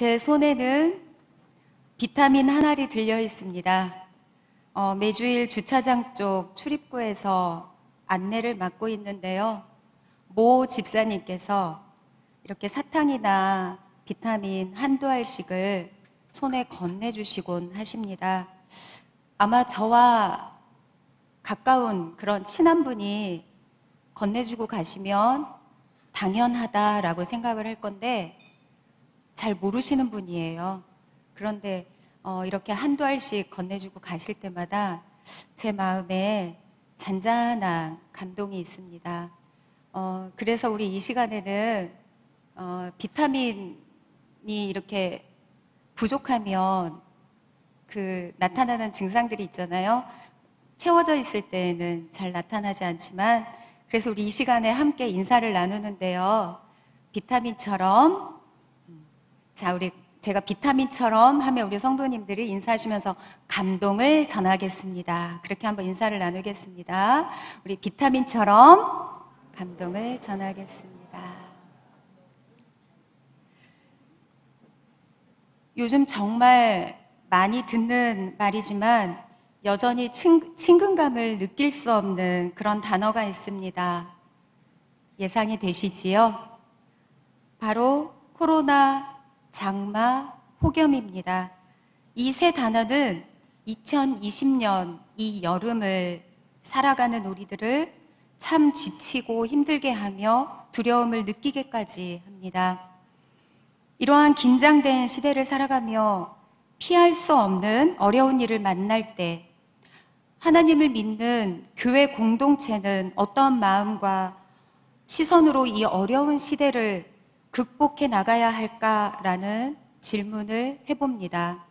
제 손에는 비타민 한 알이 들려 있습니다. 매주일 주차장 쪽 출입구에서 안내를 맡고 있는데요. 모 집사님께서 이렇게 사탕이나 비타민 한두 알씩을 손에 건네주시곤 하십니다. 아마 저와 가까운 그런 친한 분이 건네주고 가시면 당연하다라고 생각을 할 건데 잘 모르시는 분이에요. 그런데 이렇게 한두 알씩 건네주고 가실 때마다 제 마음에 잔잔한 감동이 있습니다. 그래서 우리 이 시간에는 비타민이 이렇게 부족하면 나타나는 증상들이 있잖아요. 채워져 있을 때에는 잘 나타나지 않지만, 그래서 우리 이 시간에 함께 인사를 나누는데요. 비타민처럼, 제가 비타민처럼 하면 우리 성도님들이 인사하시면서 감동을 전하겠습니다. 그렇게 한번 인사를 나누겠습니다. 우리 비타민처럼 감동을 전하겠습니다. 요즘 정말 많이 듣는 말이지만 여전히 친근감을 느낄 수 없는 그런 단어가 있습니다. 예상이 되시지요? 바로 코로나, 장마, 폭염입니다. 이 세 단어는 2020년 이 여름을 살아가는 우리들을 참 지치고 힘들게 하며 두려움을 느끼게까지 합니다. 이러한 긴장된 시대를 살아가며 피할 수 없는 어려운 일을 만날 때 하나님을 믿는 교회 공동체는 어떤 마음과 시선으로 이 어려운 시대를 극복해 나가야 할까라는 질문을 해봅니다.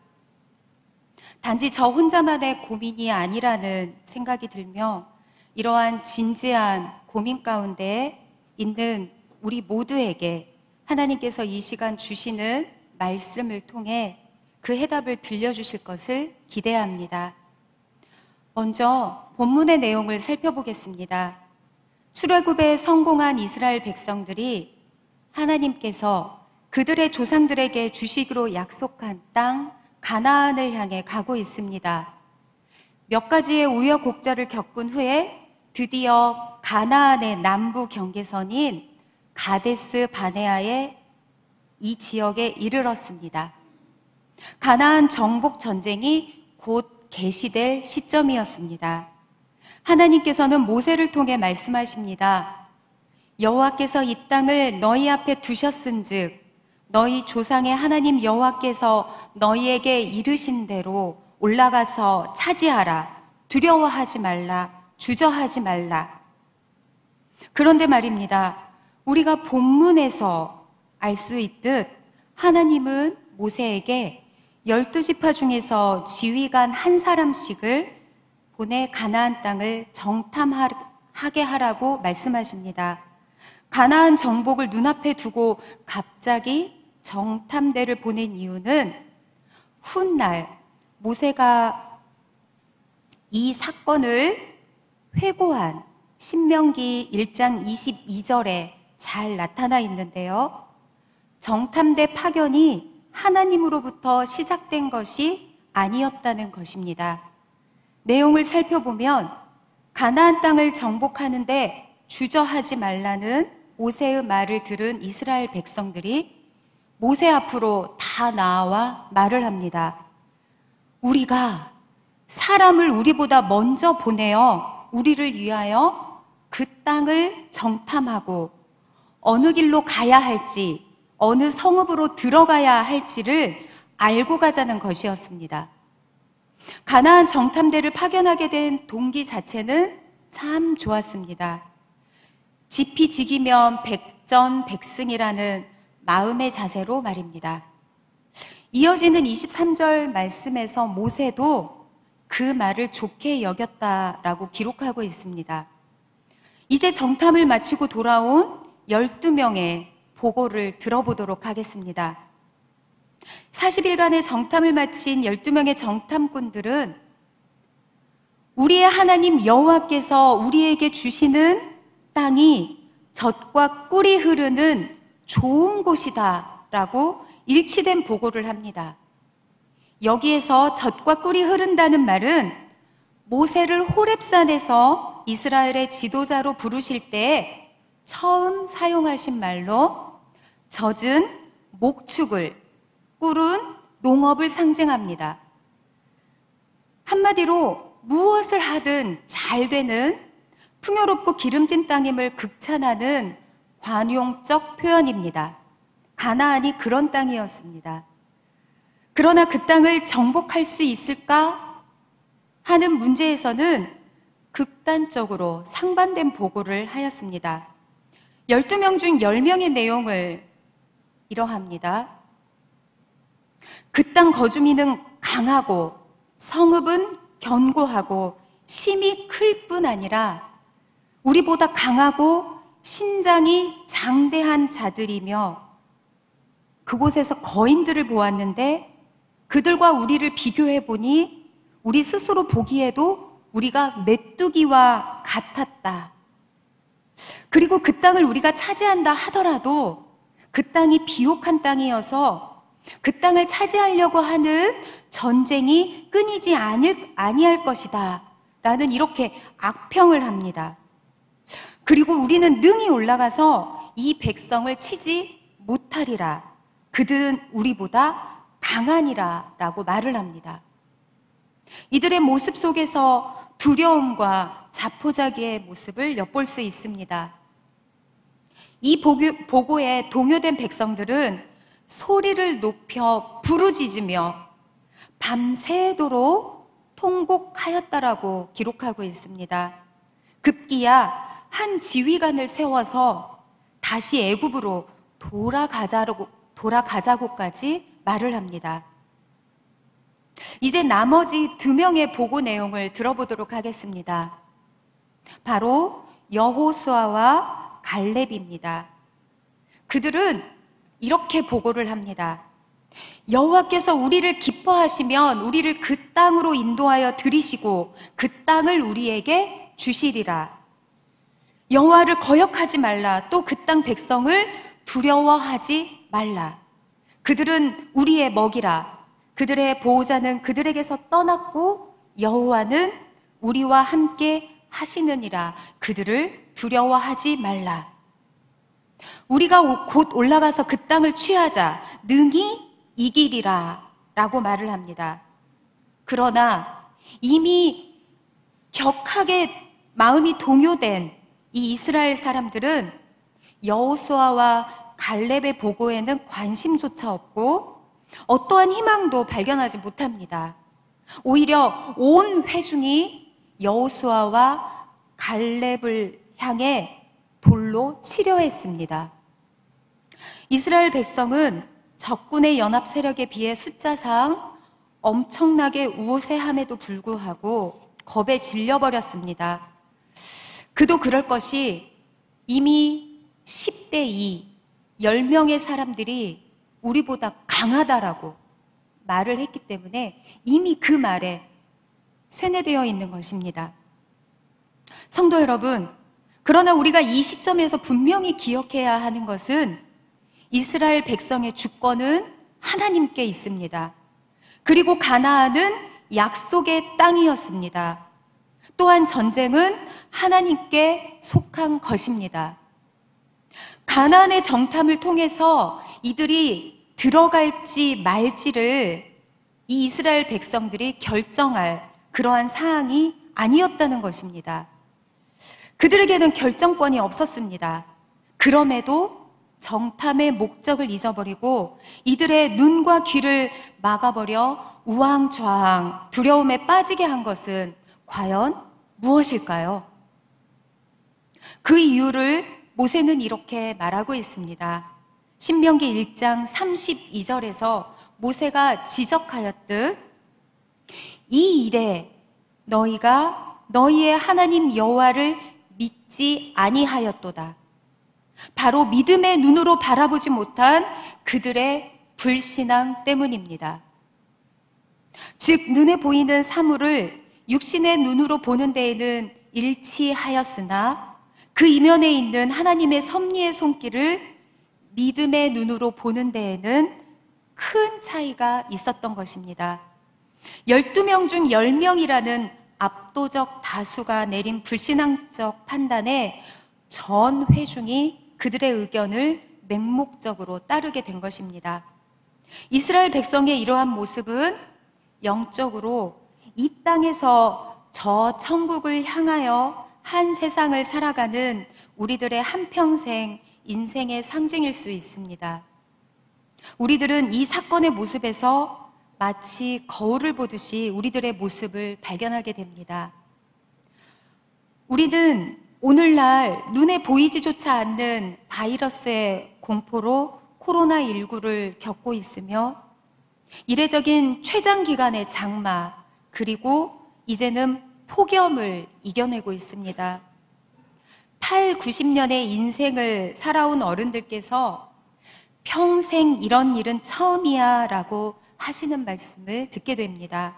단지 저 혼자만의 고민이 아니라는 생각이 들며 이러한 진지한 고민 가운데 있는 우리 모두에게 하나님께서 이 시간 주시는 말씀을 통해 그 해답을 들려주실 것을 기대합니다. 먼저 본문의 내용을 살펴보겠습니다. 출애굽에 성공한 이스라엘 백성들이 하나님께서 그들의 조상들에게 주시기로 약속한 땅 가나안을 향해 가고 있습니다. 몇 가지의 우여곡절을 겪은 후에 드디어 가나안의 남부 경계선인 가데스 바네아의 이 지역에 이르렀습니다. 가나안 정복 전쟁이 곧 개시될 시점이었습니다. 하나님께서는 모세를 통해 말씀하십니다. 여호와께서 이 땅을 너희 앞에 두셨은즉 너희 조상의 하나님 여호와께서 너희에게 이르신 대로 올라가서 차지하라. 두려워하지 말라. 주저하지 말라. 그런데 말입니다. 우리가 본문에서 알 수 있듯 하나님은 모세에게 12지파 중에서 지휘관 한 사람씩을 보내 가나안 땅을 정탐하게 하라고 말씀하십니다. 가나안 정복을 눈앞에 두고 갑자기 정탐대를 보낸 이유는 훗날 모세가 이 사건을 회고한 신명기 1장 22절에 잘 나타나 있는데요. 정탐대 파견이 하나님으로부터 시작된 것이 아니었다는 것입니다. 내용을 살펴보면 가나안 땅을 정복하는데 주저하지 말라는 모세의 말을 들은 이스라엘 백성들이 모세 앞으로 다 나와 말을 합니다. 우리가 사람을 우리보다 먼저 보내어 우리를 위하여 그 땅을 정탐하고 어느 길로 가야 할지, 어느 성읍으로 들어가야 할지를 알고 가자는 것이었습니다. 가나안 정탐대를 파견하게 된 동기 자체는 참 좋았습니다. 지피지기면 백전백승이라는 마음의 자세로 말입니다. 이어지는 23절 말씀에서 모세도 그 말을 좋게 여겼다라고 기록하고 있습니다. 이제 정탐을 마치고 돌아온 12명의 보고를 들어보도록 하겠습니다. 40일간의 정탐을 마친 12명의 정탐꾼들은 우리의 하나님 여호와께서 우리에게 주시는 땅이 젖과 꿀이 흐르는 좋은 곳이다 라고 일치된 보고를 합니다. 여기에서 젖과 꿀이 흐른다는 말은 모세를 호렙산에서 이스라엘의 지도자로 부르실 때 처음 사용하신 말로 젖은 목축을, 꿀은 농업을 상징합니다. 한마디로 무엇을 하든 잘 되는 풍요롭고 기름진 땅임을 극찬하는 관용적 표현입니다. 가나안이 그런 땅이었습니다. 그러나 그 땅을 정복할 수 있을까 하는 문제에서는 극단적으로 상반된 보고를 하였습니다. 12명 중 10명의 내용을 이러합니다. 그 땅 거주민은 강하고 성읍은 견고하고 심이 클 뿐 아니라 우리보다 강하고 신장이 장대한 자들이며 그곳에서 거인들을 보았는데 그들과 우리를 비교해 보니 우리 스스로 보기에도 우리가 메뚜기와 같았다. 그리고 그 땅을 우리가 차지한다 하더라도 그 땅이 비옥한 땅이어서 그 땅을 차지하려고 하는 전쟁이 끊이지 아니할 것이다 라는 이렇게 악평을 합니다. 그리고 우리는 능히 올라가서 이 백성을 치지 못하리라. 그들은 우리보다 강하니라 라고 말을 합니다. 이들의 모습 속에서 두려움과 자포자기의 모습을 엿볼 수 있습니다. 이 보고에 동요된 백성들은 소리를 높여 부르짖으며 밤새도록 통곡하였다라고 기록하고 있습니다. 급기야 한 지휘관을 세워서 다시 애굽으로 돌아가자고까지 말을 합니다. 이제 나머지 2명의 보고 내용을 들어보도록 하겠습니다. 바로 여호수아와 갈렙입니다. 그들은 이렇게 보고를 합니다. 여호와께서 우리를 기뻐하시면 우리를 그 땅으로 인도하여 들이시고 그 땅을 우리에게 주시리라. 여호와를 거역하지 말라. 또 그 땅 백성을 두려워하지 말라. 그들은 우리의 먹이라. 그들의 보호자는 그들에게서 떠났고 여호와는 우리와 함께 하시느니라. 그들을 두려워하지 말라. 우리가 곧 올라가서 그 땅을 취하자. 능히 이기리라 라고 말을 합니다. 그러나 이미 격하게 마음이 동요된 이 이스라엘 사람들은 여호수아와 갈렙의 보고에는 관심조차 없고 어떠한 희망도 발견하지 못합니다. 오히려 온 회중이 여호수아와 갈렙을 향해 돌로 치려 했습니다. 이스라엘 백성은 적군의 연합 세력에 비해 숫자상 엄청나게 우세함에도 불구하고 겁에 질려버렸습니다. 그도 그럴 것이 이미 10대 2, 10명의 사람들이 우리보다 강하다라고 말을 했기 때문에 이미 그 말에 쇠뇌되어 있는 것입니다. 성도 여러분, 그러나 우리가 이 시점에서 분명히 기억해야 하는 것은 이스라엘 백성의 주권은 하나님께 있습니다. 그리고 가나안은 약속의 땅이었습니다. 또한 전쟁은 하나님께 속한 것입니다. 가나안의 정탐을 통해서 이들이 들어갈지 말지를 이 이스라엘 백성들이 결정할 그러한 사항이 아니었다는 것입니다. 그들에게는 결정권이 없었습니다. 그럼에도 정탐의 목적을 잊어버리고 이들의 눈과 귀를 막아버려 우왕좌왕 두려움에 빠지게 한 것은 과연 무엇일까요? 그 이유를 모세는 이렇게 말하고 있습니다. 신명기 1장 32절에서 모세가 지적하였듯 이 일에 너희가 너희의 하나님 여호와를 믿지 아니하였도다. 바로 믿음의 눈으로 바라보지 못한 그들의 불신앙 때문입니다. 즉 눈에 보이는 사물을 육신의 눈으로 보는 데에는 일치하였으나 그 이면에 있는 하나님의 섭리의 손길을 믿음의 눈으로 보는 데에는 큰 차이가 있었던 것입니다. 12명 중 10명이라는 압도적 다수가 내린 불신앙적 판단에 전 회중이 그들의 의견을 맹목적으로 따르게 된 것입니다. 이스라엘 백성의 이러한 모습은 영적으로 이 땅에서 저 천국을 향하여 한 세상을 살아가는 우리들의 한평생 인생의 상징일 수 있습니다. 우리들은 이 사건의 모습에서 마치 거울을 보듯이 우리들의 모습을 발견하게 됩니다. 우리는 오늘날 눈에 보이지조차 않는 바이러스의 공포로 코로나19를 겪고 있으며 이례적인 최장기간의 장마 그리고 이제는 폭염을 이겨내고 있습니다. 8, 90년의 인생을 살아온 어른들께서 평생 이런 일은 처음이야 라고 하시는 말씀을 듣게 됩니다.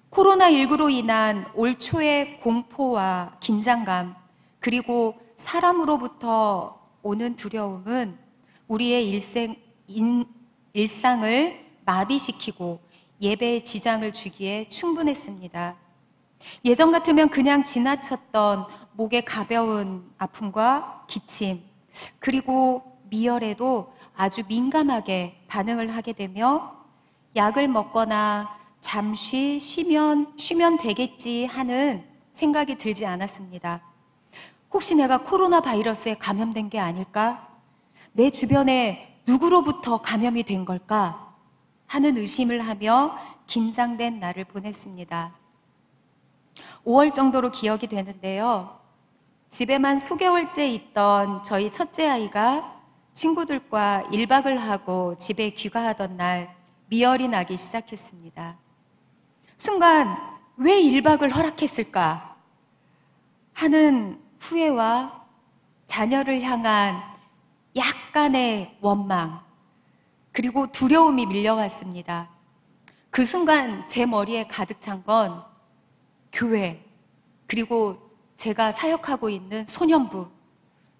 코로나19로 인한 올 초의 공포와 긴장감 그리고 사람으로부터 오는 두려움은 우리의 일상을 마비시키고 예배에 지장을 주기에 충분했습니다. 예전 같으면 그냥 지나쳤던 목의 가벼운 아픔과 기침 그리고 미열에도 아주 민감하게 반응을 하게 되며 약을 먹거나 잠시 쉬면 되겠지 하는 생각이 들지 않았습니다. 혹시 내가 코로나 바이러스에 감염된 게 아닐까? 내 주변에 누구로부터 감염이 된 걸까? 하는 의심을 하며 긴장된 날을 보냈습니다. 5월 정도로 기억이 되는데요. 집에만 수개월째 있던 저희 첫째 아이가 친구들과 1박을 하고 집에 귀가하던 날 미열이 나기 시작했습니다. 순간 왜 1박을 허락했을까 하는 후회와 자녀를 향한 약간의 원망 그리고 두려움이 밀려왔습니다. 그 순간 제 머리에 가득 찬 건 교회 그리고 제가 사역하고 있는 소년부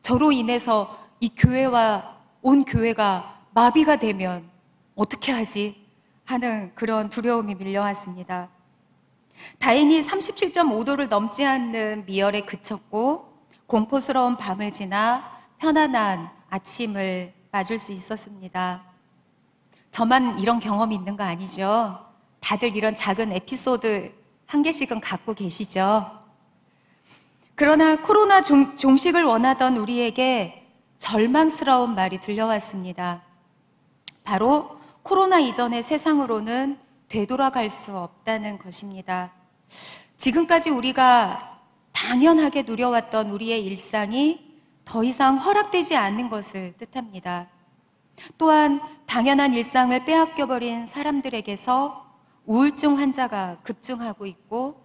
저로 인해서 이 교회와 온 교회가 마비가 되면 어떻게 하지? 하는 그런 두려움이 밀려왔습니다. 다행히 37.5도를 넘지 않는 미열에 그쳤고 공포스러운 밤을 지나 편안한 아침을 맞을 수 있었습니다. 저만 이런 경험이 있는 거 아니죠? 다들 이런 작은 에피소드 한 개씩은 갖고 계시죠? 그러나 코로나 종식을 원하던 우리에게 절망스러운 말이 들려왔습니다. 바로 코로나 이전의 세상으로는 되돌아갈 수 없다는 것입니다. 지금까지 우리가 당연하게 누려왔던 우리의 일상이 더 이상 허락되지 않는 것을 뜻합니다. 또한 당연한 일상을 빼앗겨버린 사람들에게서 우울증 환자가 급증하고 있고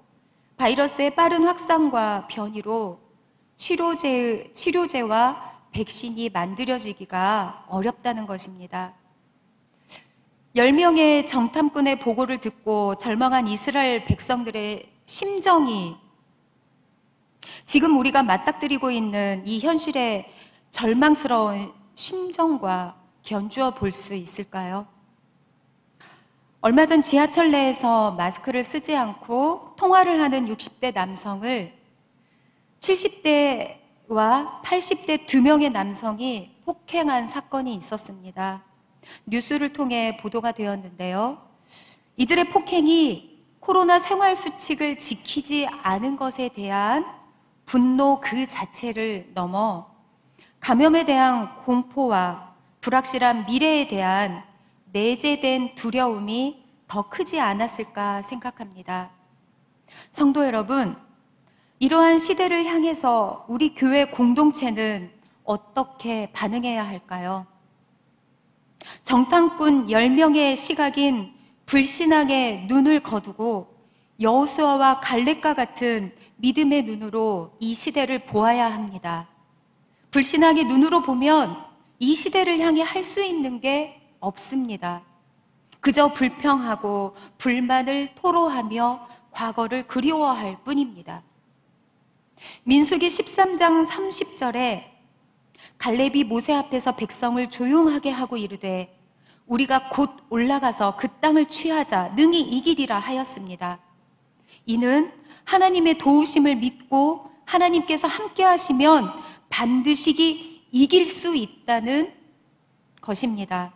바이러스의 빠른 확산과 변이로 치료제와 백신이 만들어지기가 어렵다는 것입니다. 10명의 정탐꾼의 보고를 듣고 절망한 이스라엘 백성들의 심정이 지금 우리가 맞닥뜨리고 있는 이 현실의 절망스러운 심정과 견주어 볼 수 있을까요? 얼마 전 지하철 내에서 마스크를 쓰지 않고 통화를 하는 60대 남성을 70대와 80대 2명의 남성이 폭행한 사건이 있었습니다. 뉴스를 통해 보도가 되었는데요. 이들의 폭행이 코로나 생활수칙을 지키지 않은 것에 대한 분노 그 자체를 넘어 감염에 대한 공포와 불확실한 미래에 대한 내재된 두려움이 더 크지 않았을까 생각합니다. 성도 여러분, 이러한 시대를 향해서 우리 교회 공동체는 어떻게 반응해야 할까요? 정탐꾼 10명의 시각인 불신앙의 눈을 거두고 여호수아와 갈렙과 같은 믿음의 눈으로 이 시대를 보아야 합니다. 불신앙의 눈으로 보면 이 시대를 향해 할 수 있는 게 없습니다. 그저 불평하고 불만을 토로하며 과거를 그리워할 뿐입니다. 민수기 13장 30절에 갈렙이 모세 앞에서 백성을 조용하게 하고 이르되 우리가 곧 올라가서 그 땅을 취하자 능히 이기리라 하였습니다. 이는 하나님의 도우심을 믿고 하나님께서 함께 하시면 반드시 이길 수 있다는 것입니다.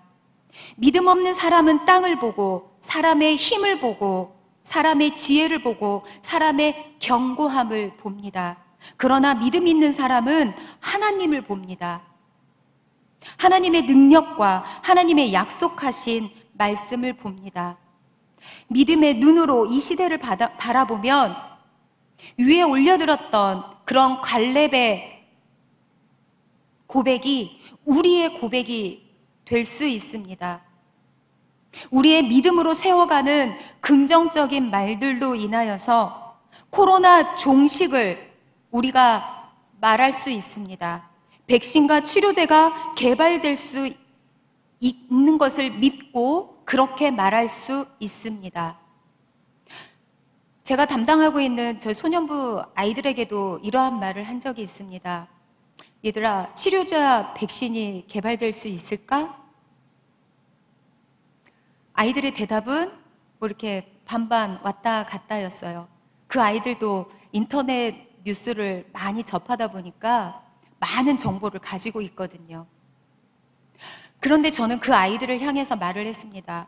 믿음 없는 사람은 땅을 보고 사람의 힘을 보고 사람의 지혜를 보고 사람의 견고함을 봅니다. 그러나 믿음 있는 사람은 하나님을 봅니다. 하나님의 능력과 하나님의 약속하신 말씀을 봅니다. 믿음의 눈으로 이 시대를 바라보면 위에 올려들었던 그런 갈렙의 고백이 우리의 고백이 될 수 있습니다. 우리의 믿음으로 세워가는 긍정적인 말들로 인하여서 코로나 종식을 우리가 말할 수 있습니다. 백신과 치료제가 개발될 수 있는 것을 믿고 그렇게 말할 수 있습니다. 제가 담당하고 있는 저희 소년부 아이들에게도 이러한 말을 한 적이 있습니다. 얘들아, 치료제와 백신이 개발될 수 있을까? 아이들의 대답은 뭐 이렇게 반반 왔다 갔다였어요. 그 아이들도 인터넷 뉴스를 많이 접하다 보니까 많은 정보를 가지고 있거든요. 그런데 저는 그 아이들을 향해서 말을 했습니다.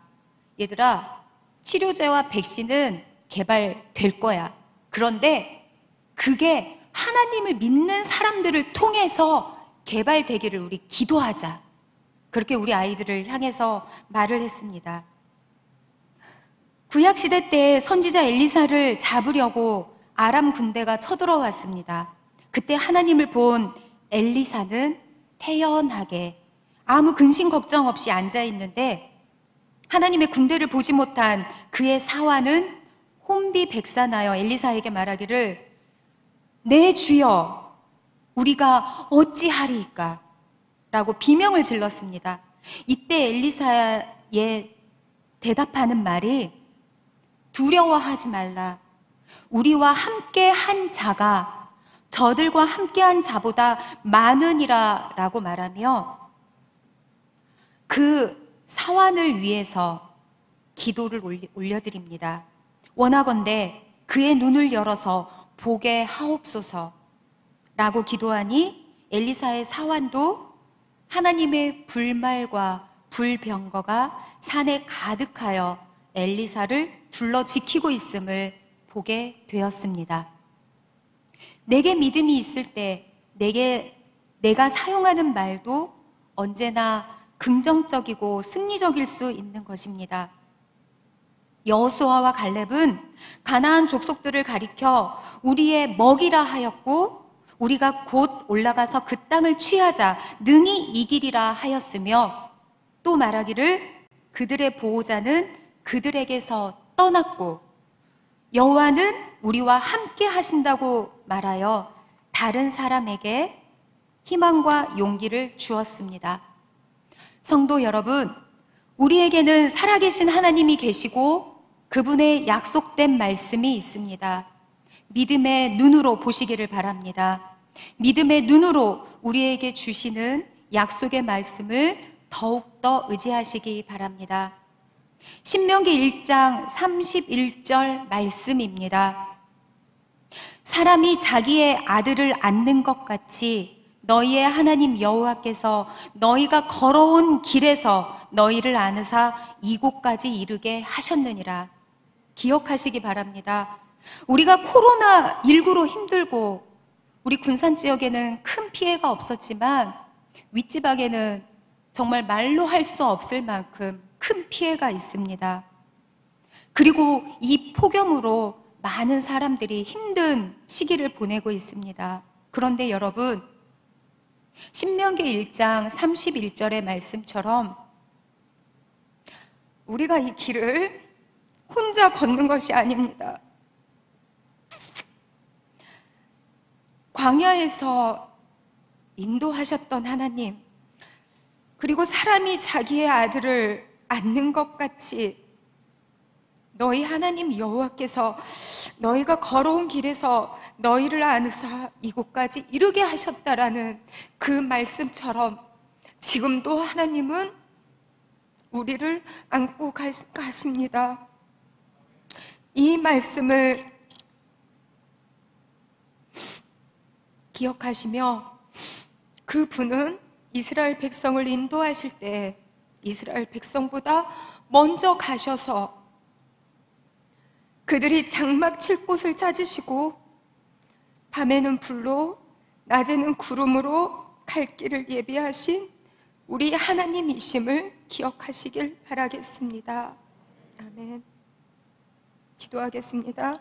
얘들아, 치료제와 백신은 개발될 거야. 그런데 그게 하나님을 믿는 사람들을 통해서 개발되기를 우리 기도하자. 그렇게 우리 아이들을 향해서 말을 했습니다. 구약시대 때 선지자 엘리사를 잡으려고 아람 군대가 쳐들어왔습니다. 그때 하나님을 본 엘리사는 태연하게 아무 근심 걱정 없이 앉아있는데 하나님의 군대를 보지 못한 그의 사환은 혼비백산하여 엘리사에게 말하기를 내 주여 우리가 어찌하리이까 라고 비명을 질렀습니다. 이때 엘리사의 대답하는 말이 두려워하지 말라. 우리와 함께 한 자가 저들과 함께 한 자보다 많으니라 라고 말하며 그 사환을 위해서 기도를 올려드립니다. 원하건대 그의 눈을 열어서 보게 하옵소서 라고 기도하니 엘리사의 사환도 하나님의 불말과 불병거가 산에 가득하여 엘리사를 둘러 지키고 있음을 보게 되었습니다. 내게 믿음이 있을 때 내가 사용하는 말도 언제나 긍정적이고 승리적일 수 있는 것입니다. 여호수아와 갈렙은 가나안 족속들을 가리켜 우리의 먹이라 하였고 우리가 곧 올라가서 그 땅을 취하자 능히 이기리라 하였으며 또 말하기를 그들의 보호자는 그들에게서 떠났고 여호와는 우리와 함께 하신다고 말하여 다른 사람에게 희망과 용기를 주었습니다. 성도 여러분, 우리에게는 살아계신 하나님이 계시고 그분의 약속된 말씀이 있습니다. 믿음의 눈으로 보시기를 바랍니다. 믿음의 눈으로 우리에게 주시는 약속의 말씀을 더욱더 의지하시기 바랍니다. 신명기 1장 31절 말씀입니다. 사람이 자기의 아들을 안는 것 같이 너희의 하나님 여호와께서 너희가 걸어온 길에서 너희를 안으사 이곳까지 이르게 하셨느니라. 기억하시기 바랍니다. 우리가 코로나19로 힘들고 우리 군산 지역에는 큰 피해가 없었지만 윗지방에는 정말 말로 할 수 없을 만큼 큰 피해가 있습니다. 그리고 이 폭염으로 많은 사람들이 힘든 시기를 보내고 있습니다. 그런데 여러분, 신명기 1장 31절의 말씀처럼 우리가 이 길을 혼자 걷는 것이 아닙니다. 광야에서 인도하셨던 하나님, 그리고 사람이 자기의 아들을 안는 것 같이 너희 하나님 여호와께서 너희가 걸어온 길에서 너희를 안으사 이곳까지 이르게 하셨다라는 그 말씀처럼 지금도 하나님은 우리를 안고 가십니다. 이 말씀을 기억하시며 그분은 이스라엘 백성을 인도하실 때 이스라엘 백성보다 먼저 가셔서 그들이 장막 칠 곳을 찾으시고 밤에는 불로 낮에는 구름으로 갈 길을 예비하신 우리 하나님이심을 기억하시길 바라겠습니다. 아멘. 기도하겠습니다.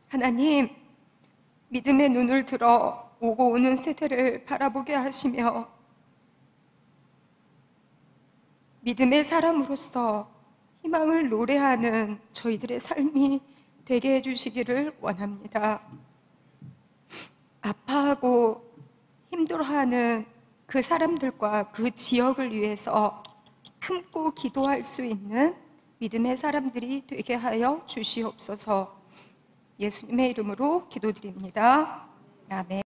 하나님, 믿음의 눈을 들어 오고 오는 세대를 바라보게 하시며 믿음의 사람으로서 희망을 노래하는 저희들의 삶이 되게 해주시기를 원합니다. 아파하고 힘들어하는 그 사람들과 그 지역을 위해서 품고 기도할 수 있는 믿음의 사람들이 되게 하여 주시옵소서. 예수님의 이름으로 기도드립니다. 아멘.